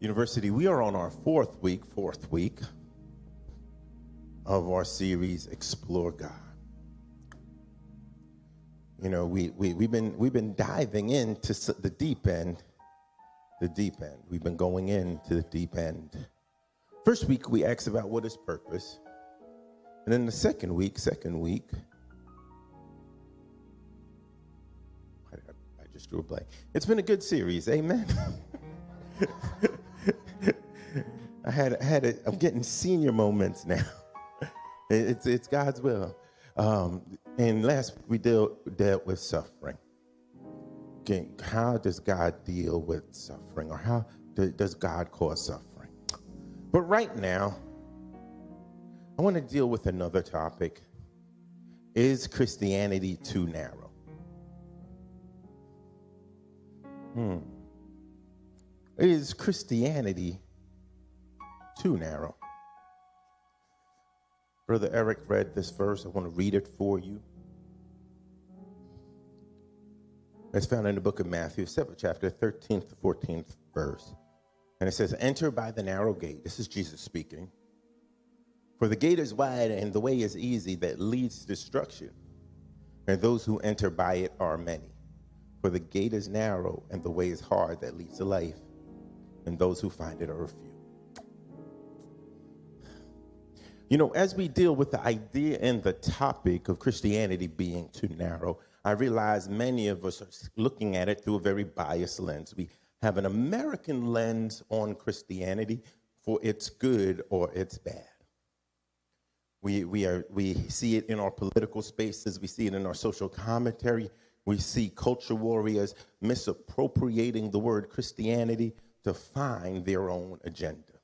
University. We are on our fourth week of our series, Explore God. You know, we've been diving into the deep end. We've been going into the deep end. First week, we asked about what is purpose. And then the second week, I just drew a blank. It's been a good series, amen. I'm getting senior moments now. It's God's will. And last week we dealt with suffering. Okay, how does God deal with suffering, or how does God cause suffering? But right now, I want to deal with another topic. Is Christianity too narrow? Is Christianity too narrow? Brother Eric read this verse. I want to read it for you. It's found in the book of Matthew, 7th chapter, 13th to 14th verse. And it says, "Enter by the narrow gate." This is Jesus speaking. "For the gate is wide and the way is easy that leads to destruction, and those who enter by it are many. For the gate is narrow and the way is hard that leads to life, and those who find it are few." You know, as we deal with the idea and the topic of Christianity being too narrow, I realize many of us are looking at it through a very biased lens. We have an American lens on Christianity for its good or its bad. We see it in our political spaces. We see it in our social commentary. We see culture warriors misappropriating the word Christianity to find their own agenda.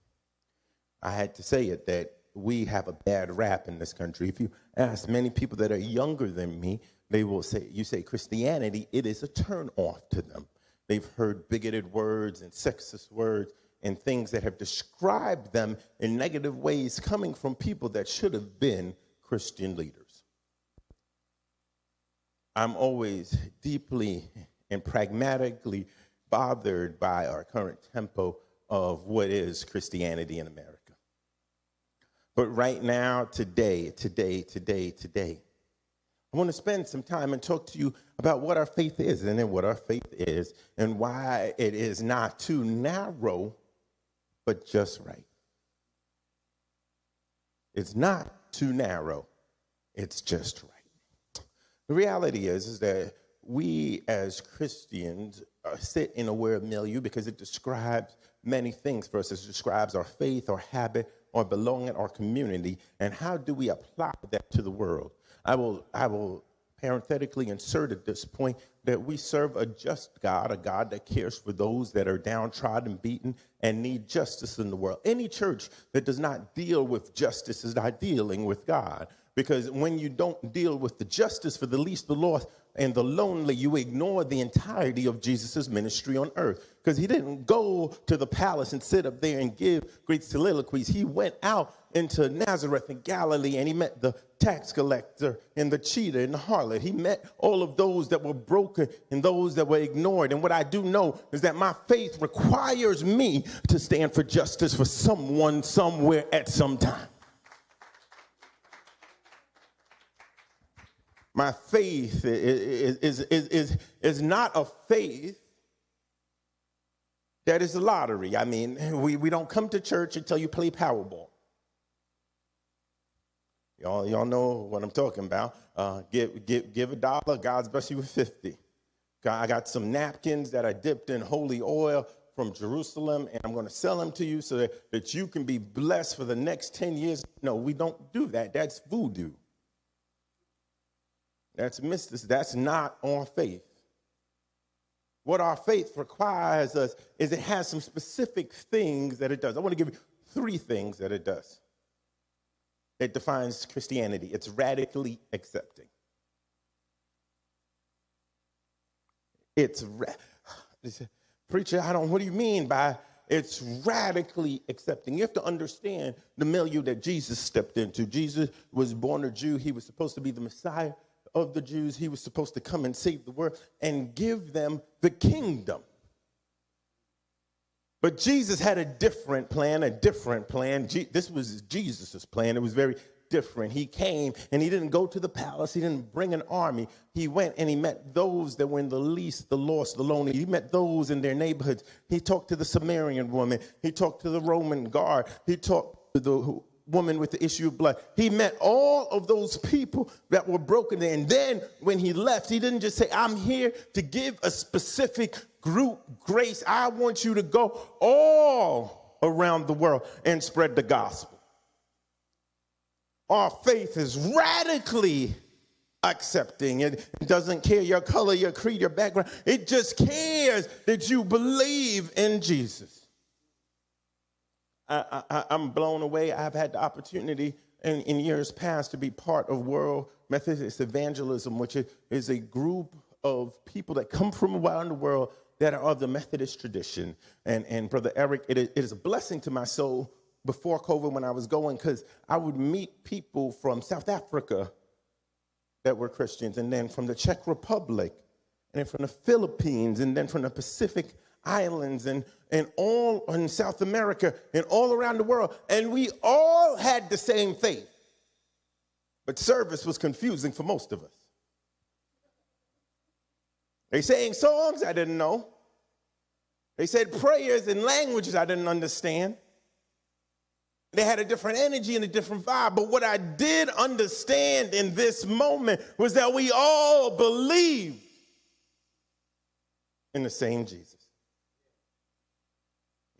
I had to say it that we have a bad rap in this country. If you ask many people that are younger than me, they will say, you say Christianity, it is a turn off to them. They've heard bigoted words and sexist words and things that have described them in negative ways coming from people that should have been Christian leaders. I'm always deeply and pragmatically bothered by our current tempo of what is Christianity in America. But right now, today, I want to spend some time and talk to you about what our faith is, and then what our faith is, and why it is not too narrow, but just right. It's not too narrow, it's just right. The reality is that we as Christians sit in a weird milieu because it describes many things for us. It describes our faith, our habit, our belonging, our community, and how do we apply that to the world? I will parenthetically insert at this point that we serve a just God, a God that cares for those that are downtrodden, beaten, and need justice in the world. Any church that does not deal with justice is not dealing with God. Because when you don't deal with the justice for the least, the lost, and the lonely, you ignore the entirety of Jesus' ministry on earth. Because he didn't go to the palace and sit up there and give great soliloquies. He went out into Nazareth in Galilee, and he met the tax collector and the cheater and the harlot. He met all of those that were broken and those that were ignored. And what I do know is that my faith requires me to stand for justice for someone, somewhere, at some time. My faith is not a faith that is a lottery. I mean, we don't come to church until you play Powerball. Y'all know what I'm talking about. Give $1, God's bless you with 50. I got some napkins that I dipped in holy oil from Jerusalem, and I'm going to sell them to you so that you can be blessed for the next 10 years. No, we don't do that. That's voodoo. That's mysticism. That's not our faith. What our faith requires us is it has some specific things that it does. I want to give you 3 things that it does. It defines Christianity. It's radically accepting. Preacher, what do you mean by it's radically accepting? You have to understand the milieu that Jesus stepped into. Jesus was born a Jew. He was supposed to be the Messiah of the Jews. He was supposed to come and save the world and give them the kingdom. But Jesus had a different plan, a different plan. This was Jesus' plan. It was very different. He came and he didn't go to the palace. He didn't bring an army. He went and he met those that were in the least, the lost, the lonely. He met those in their neighborhoods. He talked to the Samaritan woman. He talked to the Roman guard. He talked to the woman with the issue of blood. He met all of those people that were broken there. And then when he left, he didn't just say, I'm here to give a specific group grace. I want you to go all around the world and spread the gospel. Our faith is radically accepting. It doesn't care your color, your creed, your background. It just cares that you believe in Jesus. I'm blown away. I've had the opportunity in years past to be part of World Methodist Evangelism, which is a group of people that come from around the world that are of the Methodist tradition. And Brother Eric, it is a blessing to my soul before COVID when I was going, because I would meet people from South Africa that were Christians, and then from the Czech Republic, and then from the Philippines, and then from the Pacific Islands, and all in South America, and all around the world. And we all had the same faith. But service was confusing for most of us. They sang songs I didn't know. They said prayers in languages I didn't understand. They had a different energy and a different vibe. But what I did understand in this moment was that we all believed in the same Jesus.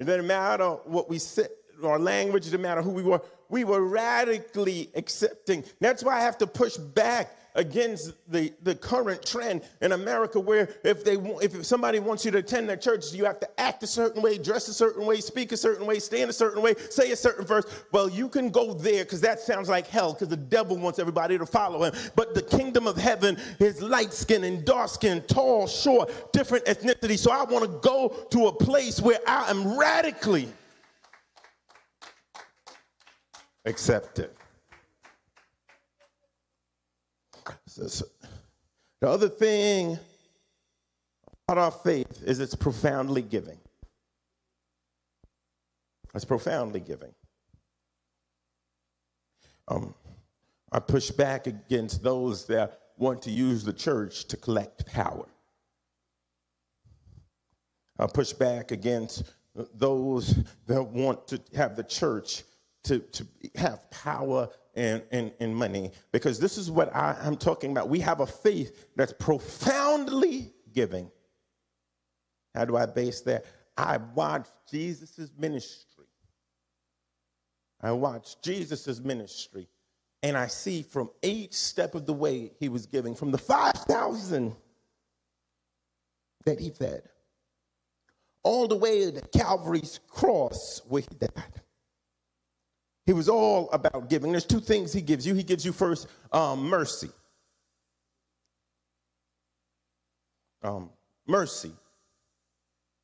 It didn't matter what we said, our language, it didn't matter who we were. We were radically accepting. That's why I have to push back against the current trend in America, where if somebody wants you to attend their church, you have to act a certain way, dress a certain way, speak a certain way, stand a certain way, say a certain verse. Well, you can go there because that sounds like hell, because the devil wants everybody to follow him. But the kingdom of heaven is light skin and dark skin, tall, short, different ethnicity. So I want to go to a place where I am radically accepted. So the other thing about our faith is it's profoundly giving. It's profoundly giving. I push back against those that want to use the church to collect power. I push back against those that want to have the church to have power and money, because this is what I'm talking about. We have a faith that's profoundly giving. How do I base that? I watched Jesus' ministry. And I see from each step of the way he was giving, from the 5,000 that he fed, all the way to Calvary's cross where he died. He was all about giving. There's two things he gives you. He gives you first mercy. Mercy.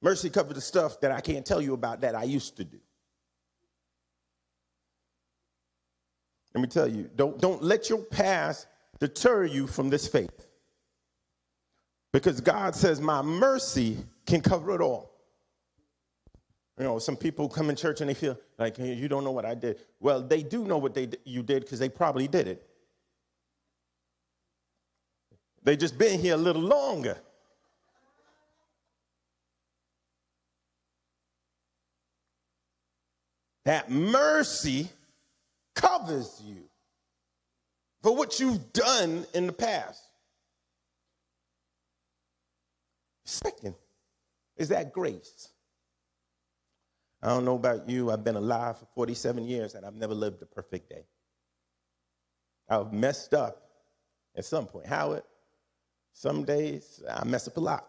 Mercy covers the stuff that I can't tell you about that I used to do. Let me tell you, don't let your past deter you from this faith. Because God says my mercy can cover it all. You know, some people come in church and they feel like, hey, you don't know what I did. Well, they do know what you did, because they probably did it. They just been here a little longer. That mercy covers you for what you've done in the past. Second is that grace. I don't know about you. I've been alive for 47 years, and I've never lived a perfect day. I've messed up at some point. Howard, some days I mess up a lot.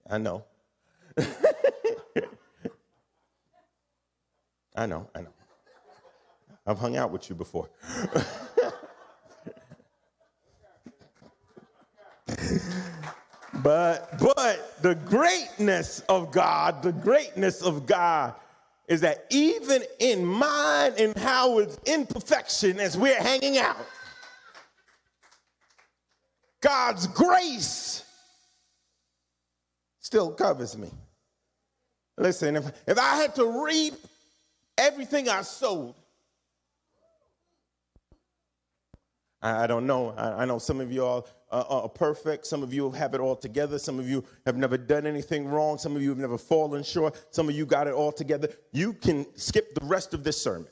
I know. I know. I've hung out with you before. But the greatness of God is that even in mine and Howard's imperfection as we're hanging out, God's grace still covers me. Listen, if I had to reap everything I sowed, I don't know. I know some of you all are perfect. Some of you have it all together. Some of you have never done anything wrong. Some of you have never fallen short. Some of you got it all together. You can skip the rest of this sermon.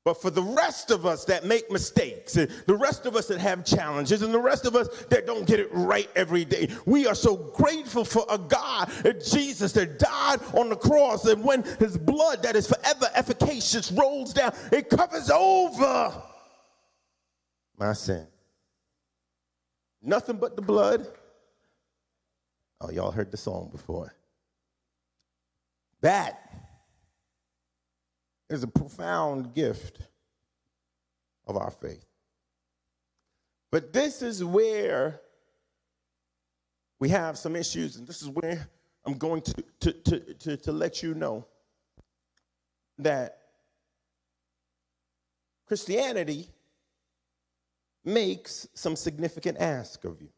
But for the rest of us that make mistakes, and the rest of us that have challenges, and the rest of us that don't get it right every day, we are so grateful for a God, a Jesus that died on the cross, and when his blood that is forever efficacious rolls down, it covers over my sin. Nothing but the blood. Oh, y'all heard the song before. That is a profound gift of our faith. But this is where we have some issues, and this is where I'm going to let you know that Christianity makes some significant ask of you.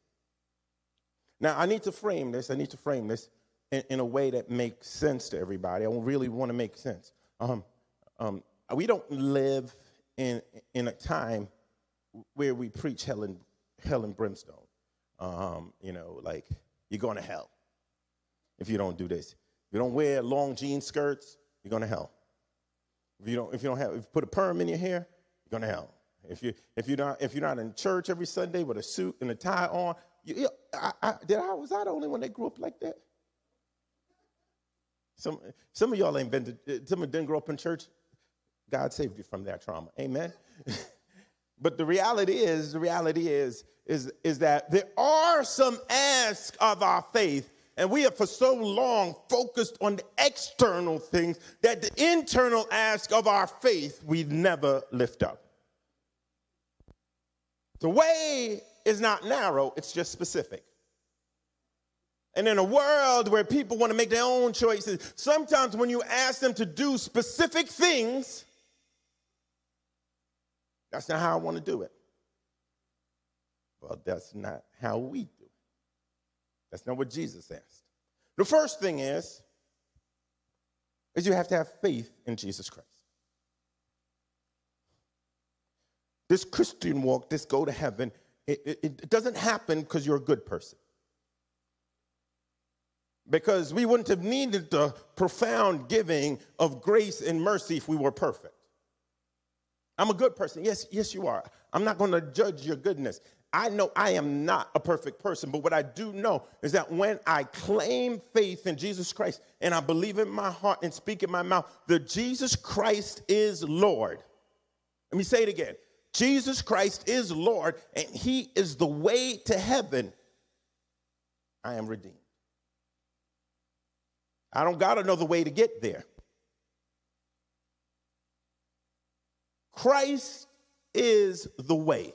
Now, I need to frame this in a way that makes sense to everybody. I really want to make sense. We don't live in a time where we preach hell and brimstone. Like you're going to hell if you don't do this. If you don't wear long jean skirts, you're going to hell. If you put a perm in your hair, you're going to hell. If you're not in church every Sunday with a suit and a tie on, was I the only one that grew up like that? Some of y'all didn't grow up in church. God saved you from that trauma. Amen. But the reality is that there are some asks of our faith, and we have for so long focused on the external things that the internal ask of our faith we never lift up. The way is not narrow, it's just specific. And in a world where people want to make their own choices, sometimes when you ask them to do specific things, that's not how I want to do it. Well, that's not how we do it. That's not what Jesus asked. The first thing is you have to have faith in Jesus Christ. This Christian walk, this go to heaven, it doesn't happen because you're a good person. Because we wouldn't have needed the profound giving of grace and mercy if we were perfect. I'm a good person. Yes, you are. I'm not going to judge your goodness. I know I am not a perfect person, but what I do know is that when I claim faith in Jesus Christ and I believe in my heart and speak in my mouth that Jesus Christ is Lord. Let me say it again. Jesus Christ is Lord, and he is the way to heaven. I am redeemed. I don't got another way to get there. Christ is the way.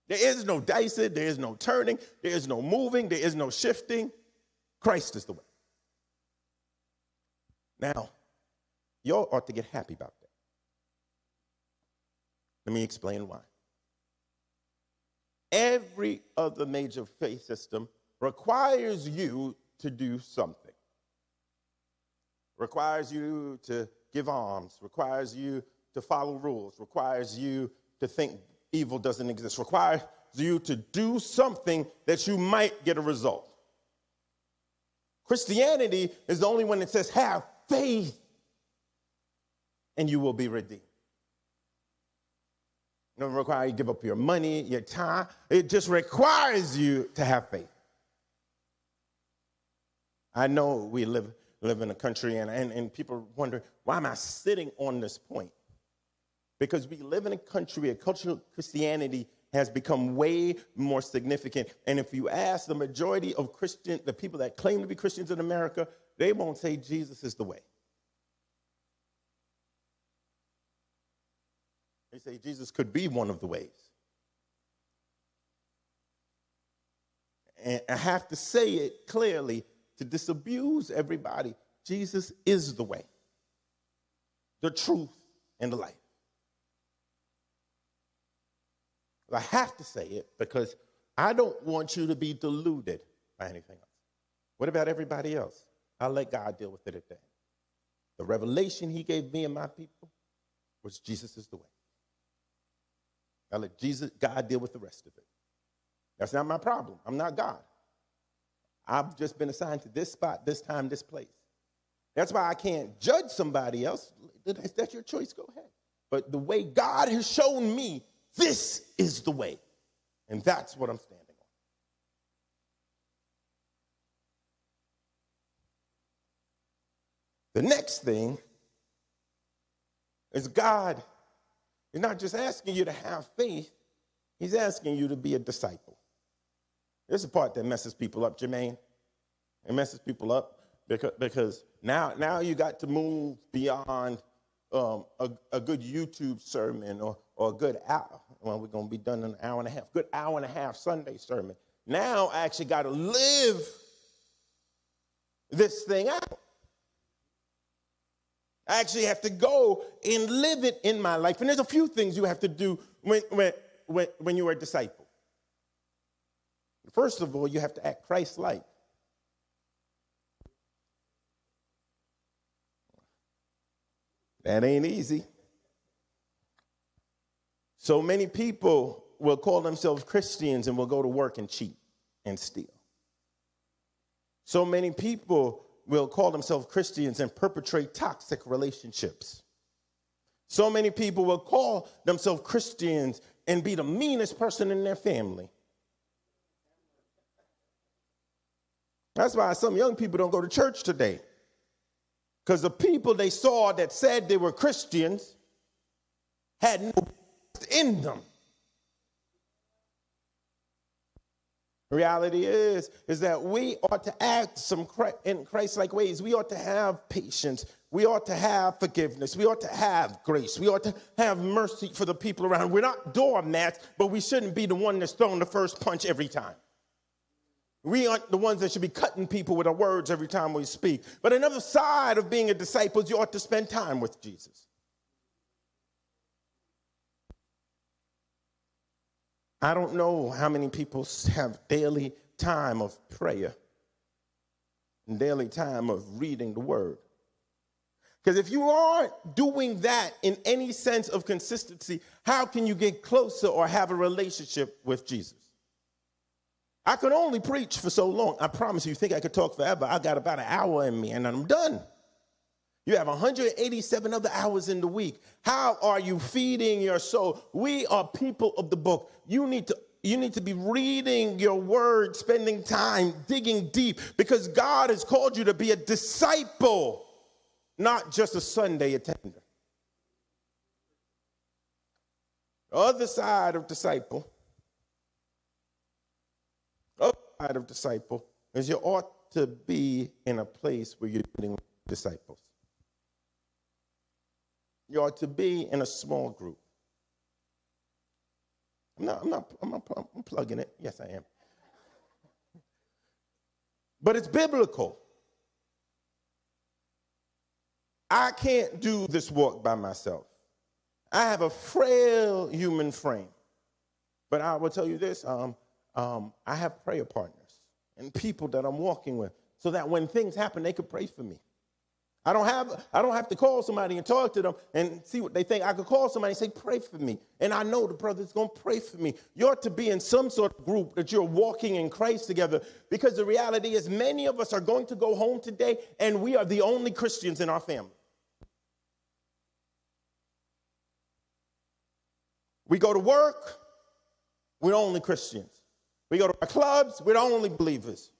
There is no dicing, there is no turning, there is no moving, there is no shifting. Christ is the way. Now, y'all ought to get happy about that. Let me explain why. Every other major faith system requires you to do something. Requires you to give alms, requires you to follow rules, requires you to think evil doesn't exist, requires you to do something that you might get a result. Christianity is the only one that says, have faith and you will be redeemed. It doesn't require you to give up your money, your time. It just requires you to have faith. I know we live in a country, and people wonder, why am I sitting on this point? Because we live in a country where cultural Christianity has become way more significant. And if you ask the majority of the people that claim to be Christians in America, they won't say Jesus is the way. They say Jesus could be one of the ways. And I have to say it clearly to disabuse everybody. Jesus is the way, the truth, and the life. I have to say it because I don't want you to be deluded by anything else. What about everybody else? I'll let God deal with it at that. The revelation he gave me and my people was Jesus is the way. I'll let God deal with the rest of it. That's not my problem. I'm not God. I've just been assigned to this spot, this time, this place. That's why I can't judge somebody else. If that's your choice, go ahead. But the way God has shown me, this is the way. And that's what I'm standing on. The next thing is God is not just asking you to have faith, he's asking you to be a disciple. This is the part that messes people up, Jermaine. It messes people up because now you got to move beyond a good YouTube sermon or a good hour. Well, we're going to be done in an hour and a half. Good hour and a half Sunday sermon. Now I actually got to live this thing out. I actually have to go and live it in my life. And there's a few things you have to do when you are a disciple. First of all, you have to act Christ-like. That ain't easy. So many people will call themselves Christians and will go to work and cheat and steal. So many people will call themselves Christians and perpetrate toxic relationships. So many people will call themselves Christians and be the meanest person in their family. That's why some young people don't go to church today. Because the people they saw that said they were Christians had no in them. The reality is that we ought to act in Christ-like ways. We ought to have patience. We ought to have forgiveness. We ought to have grace. We ought to have mercy for the people around. We're not doormats, but we shouldn't be the one that's throwing the first punch every time. We aren't the ones that should be cutting people with our words every time we speak. But another side of being a disciple is you ought to spend time with Jesus. I don't know how many people have daily time of prayer and daily time of reading the word. Because if you aren't doing that in any sense of consistency, how can you get closer or have a relationship with Jesus? I could only preach for so long. I promise you think I could talk forever. I got about an hour in me and I'm done. You have 187 other hours in the week. How are you feeding your soul? We are people of the book. You need to be reading your word, spending time, digging deep, because God has called you to be a disciple, not just a Sunday attender. The other side of disciple is you ought to be in a place where you're dealing with disciples. You ought to be in a small group. I'm plugging it. Yes, I am. But it's biblical. I can't do this walk by myself. I have a frail human frame. But I will tell you this, I have prayer partners and people that I'm walking with so that when things happen, they could pray for me. I don't have to call somebody and talk to them and see what they think. I could call somebody and say, pray for me. And I know the brother's going to pray for me. You ought to be in some sort of group that you're walking in Christ together, because the reality is many of us are going to go home today and we are the only Christians in our family. We go to work, we're the only Christians. We go to our clubs, we're the only believers.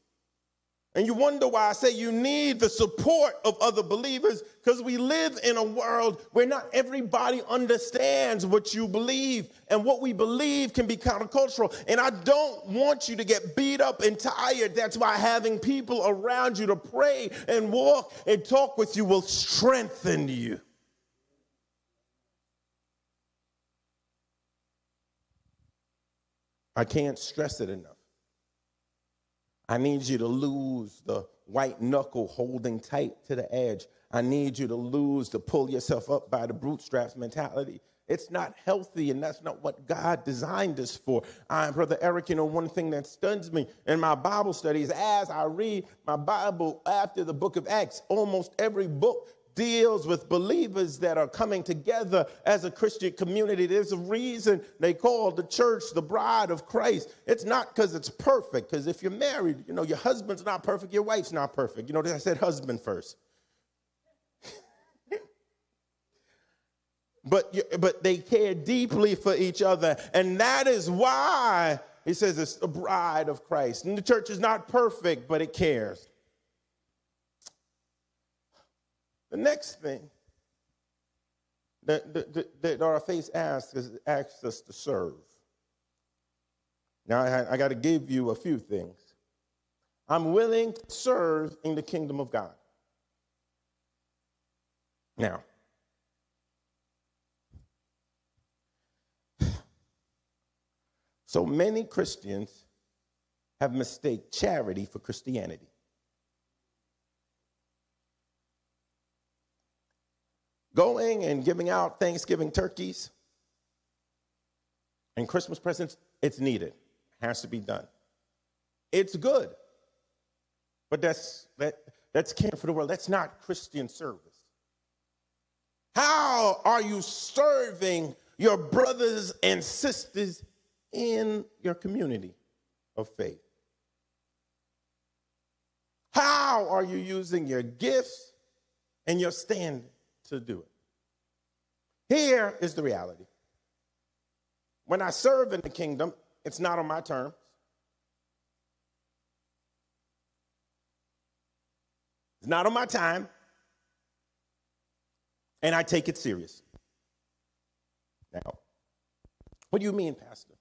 And you wonder why I say you need the support of other believers, because we live in a world where not everybody understands what you believe, and what we believe can be countercultural. And I don't want you to get beat up and tired. That's why having people around you to pray and walk and talk with you will strengthen you. I can't stress it enough. I need you to lose the white knuckle holding tight to the edge. I need you to lose the pull yourself up by the bootstraps mentality. It's not healthy, and that's not what God designed us for. Brother Eric, one thing that stuns me in my Bible studies, as I read my Bible after the book of Acts, almost every book deals with believers that are coming together as a Christian community. There's a reason they call the church the bride of Christ. It's not because it's perfect, because if you're married, your husband's not perfect, your wife's not perfect. I said husband first. But they care deeply for each other, and that is why he says it's the bride of Christ. And the church is not perfect, but it cares. The next thing that our faith asks us to serve. Now, I got to give you a few things. I'm willing to serve in the kingdom of God. Now, so many Christians have mistaken charity for Christianity. Going and giving out Thanksgiving turkeys and Christmas presents, it's needed. It has to be done. It's good. But that's caring for the world. That's not Christian service. How are you serving your brothers and sisters in your community of faith? How are you using your gifts and your standing to do it? Here is the reality. When I serve in the kingdom, it's not on my terms. It's not on my time. And I take it serious. Now, what do you mean, Pastor?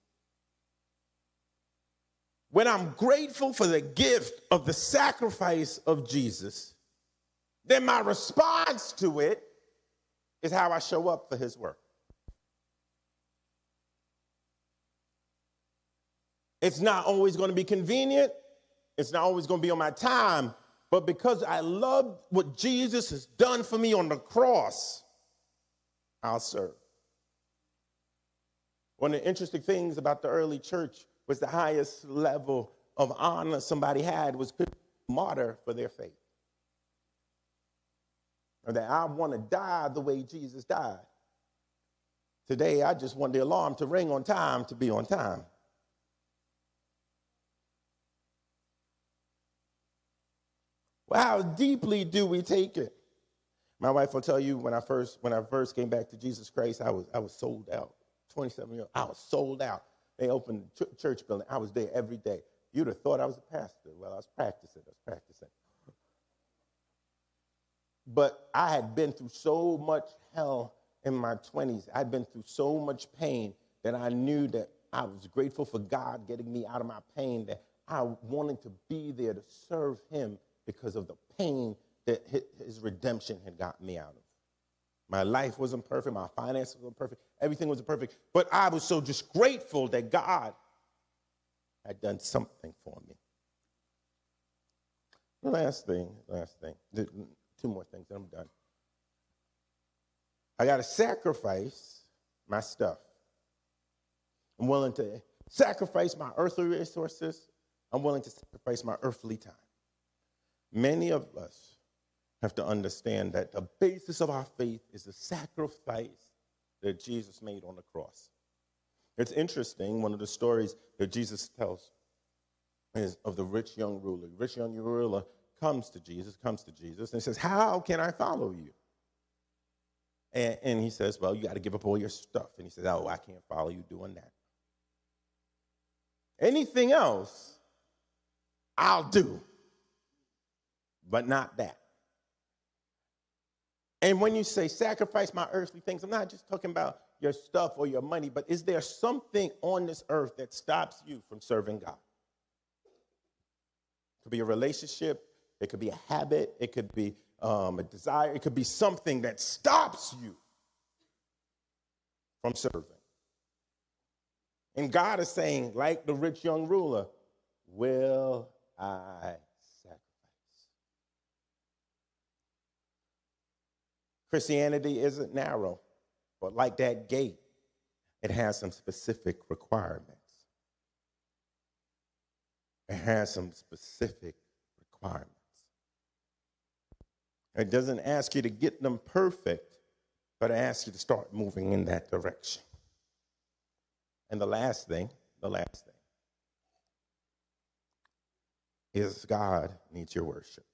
When I'm grateful for the gift of the sacrifice of Jesus, then my response to it is how I show up for his work. It's not always going to be convenient. It's not always going to be on my time. But because I love what Jesus has done for me on the cross, I'll serve. One of the interesting things about the early church was the highest level of honor somebody had was martyr for their faith. Or that I want to die the way Jesus died. Today, I just want the alarm to ring on time to be on time. Well, how deeply do we take it? My wife will tell you when I first came back to Jesus Christ, I was sold out. 27 years old, I was sold out. They opened the church building. I was there every day. You'd have thought I was a pastor. Well, I was practicing. But I had been through so much hell in my 20s. I'd been through so much pain that I knew that I was grateful for God getting me out of my pain, that I wanted to be there to serve him because of the pain that his redemption had gotten me out of. My life wasn't perfect. My finances weren't perfect. Everything wasn't perfect. But I was so just grateful that God had done something for me. The last thing. Two more things, and I'm done. I got to sacrifice my stuff. I'm willing to sacrifice my earthly resources. I'm willing to sacrifice my earthly time. Many of us have to understand that the basis of our faith is the sacrifice that Jesus made on the cross. It's interesting, one of the stories that Jesus tells is of the rich young ruler. The rich young ruler comes to Jesus, and says, how can I follow you? And he says, well, you got to give up all your stuff. And he says, oh, I can't follow you doing that. Anything else, I'll do, but not that. And when you say sacrifice my earthly things, I'm not just talking about your stuff or your money, but is there something on this earth that stops you from serving God? It could be a relationship. It could be a habit. It could be a desire. It could be something that stops you from serving. And God is saying, like the rich young ruler, will I sacrifice? Christianity isn't narrow. But like that gate, it has some specific requirements. It has some specific requirements. It doesn't ask you to get them perfect, but it asks you to start moving in that direction. And the last thing is God needs your worship.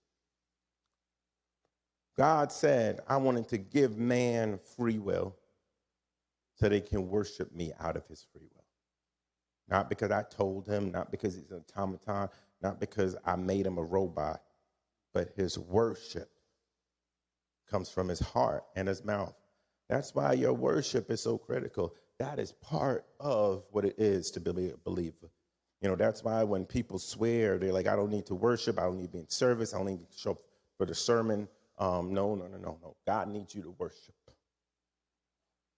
God said, I wanted to give man free will so they can worship me out of his free will. Not because I told him, not because he's an automaton, not because I made him a robot, but his worship comes from his heart and his mouth. That's why your worship is so critical. That is part of what it is to be a believer. You know, that's why when people swear, they're like, I don't need to worship, I don't need to be in service, I don't need to show up for the sermon. No. God needs you to worship.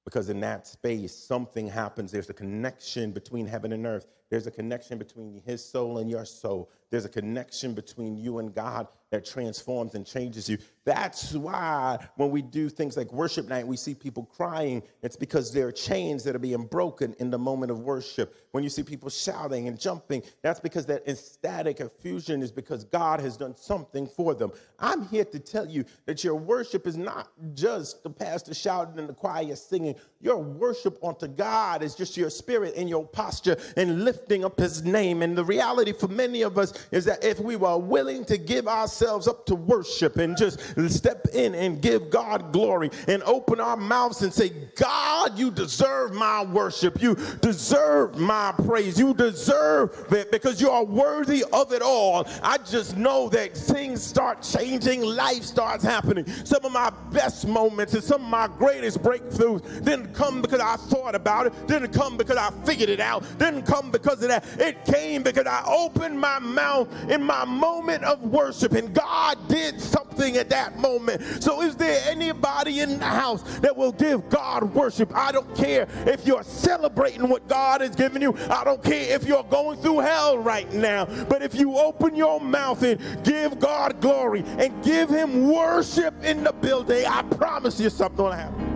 Because in that space, something happens. There's a connection between heaven and earth. There's a connection between his soul and your soul. There's a connection between you and God that transforms and changes you. That's why when we do things like worship night, we see people crying. It's because there are chains that are being broken in the moment of worship. When you see people shouting and jumping, that's because that ecstatic effusion is because God has done something for them. I'm here to tell you that your worship is not just the pastor shouting and the choir singing. Your worship unto God is just your spirit and your posture and lifting up his name. And the reality for many of us is that if we were willing to give ourselves up to worship and just step in and give God glory and open our mouths and say, God, you deserve my worship. You deserve my praise. You deserve it because you are worthy of it all. I just know that things start changing. Life starts happening. Some of my best moments and some of my greatest breakthroughs didn't come because I thought about it. Didn't come because I figured it out. Didn't come because of that. It came because I opened my mouth in my moment of worship and God did something at that moment. So is there anybody in the house that will give God worship? I don't care if you're celebrating what God has given you. I don't care if you're going through hell right now. But if you open your mouth and give God glory and give him worship in the building, I promise you something will happen.